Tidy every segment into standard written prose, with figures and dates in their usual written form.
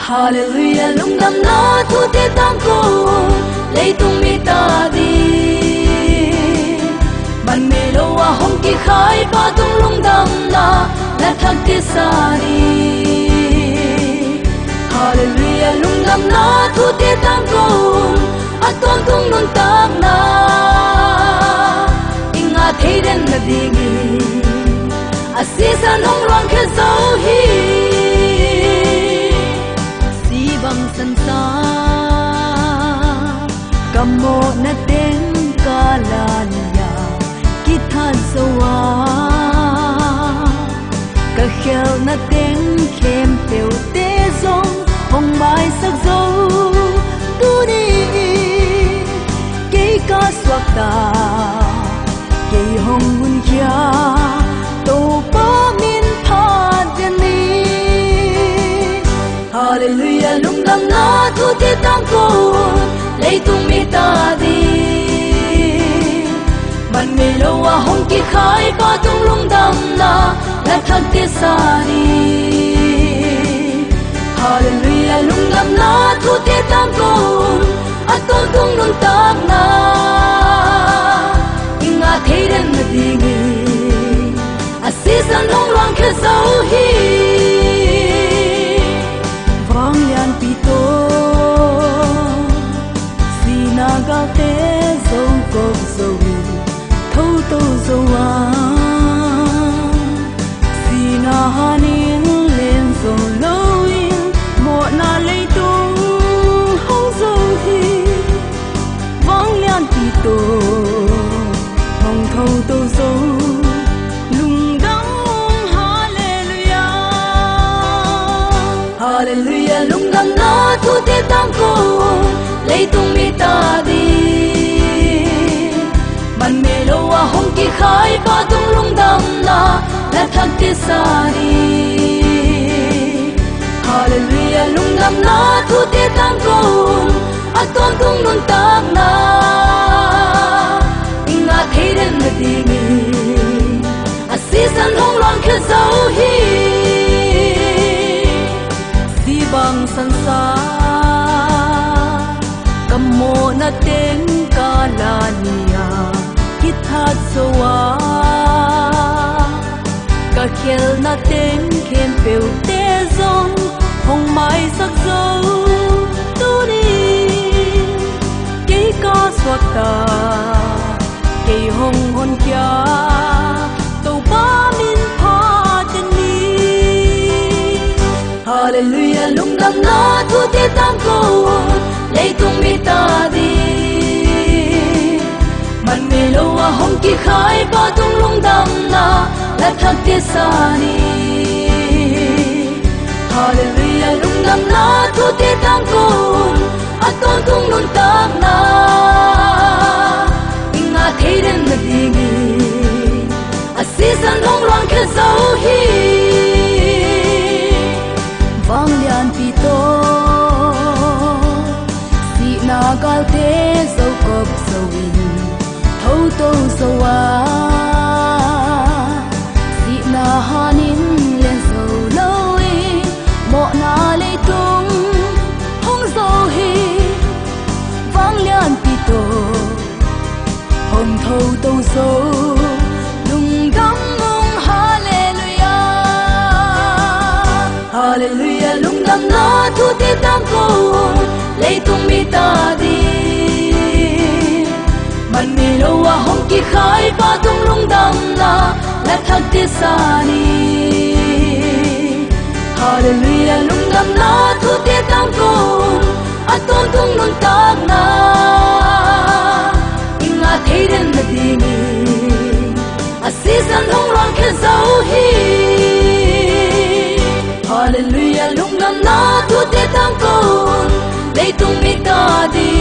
Hallelujah lung nam na thu te tang ko lấy tung mi ta đi ban mê lo wa hong ki khai pa tung lung dam na la thak te sa đi Hallelujah lung nam na thu te tang ko at tom tung nun tak na inga thei den na dingi asisan hong rong khe zo hi bang san sa kamo na ten kalania kithan sowa ka khel na ten khem peu te zong hong mai sak zo tu ni ke ka swak ta ke hong hun kya to pa min pha den ni Hallelujah lung dam na thu te tang ko lấy tung mi ta đi ban mê lo wa hong ki khai pa tung lung dam na la thak te sa đi Hallelujah lung dam na thu te tang ko at to tung nun tak na inga thei den na dingi asisan hong rang khe zo hi ga te zo ko zo tho to zo wa si na hanin len zo loin mo na le tung hong zo hi wang lian ti to hong tho to zo lung dang hallelujah hallelujah lung dang na thu te tang ko lấy tung mi ta đi ban mê lo wa hong ki khai pa tung lung dam na la thak te sa đi Hallelujah lung dam na thu te tang ko at tom tung nun tak na inga thei den na dingi asisan hong rang khe zo hi si bang san sa mo na ten kalania kithat sowa ka khel na ten khem peu te zong hong mai sak zo tu ni ke ka swak ta ke hong hon kya to pa min pha ten ni Hallelujah lung dam na thu te tang ko lấy tung mi ta đi ban mê lo wa hong ki khai pa tung lung dam na la thak te sa ni Hallelujah lung dam na thu te tang ko at tom tung nun tak na inga thei den na dingi asisan hong rang khe zo hi wang lian pi to gal te zo kop zo win tho to zo wa si na hanin len zo loi mo na le tung hong zo hi wang lian pi to hong tho to zo lung gam mong hallelujah hallelujah lung gam na thu te tang ko lấy tung mi ta đi ban mê lo wa hong ki khai pa tung lung dam na la thak te sa ni Hallelujah lung dam na thu te tang ko at tom tung nun tak na inga thei den na dingi asisan hong rang khe zo hi Hallelujah lung dam na thu te tang ko lấy tung mi ta đi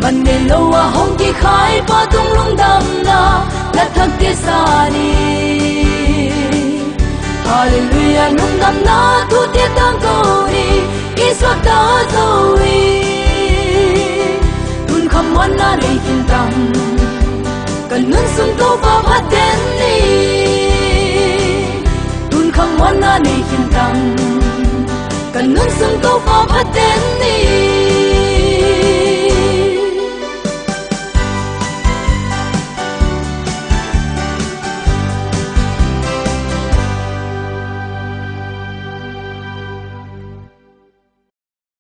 ban mê lo wa hong ki khai pa tung lung dam na la thak te sa đi Hallelujah lung dam na thu te tang ko đi ki swak ta zo wi tun kham mon na nei kin tam kan nun sum to pa phat den ni tun kham mon na nei kin tam nun sung ko pom aten ni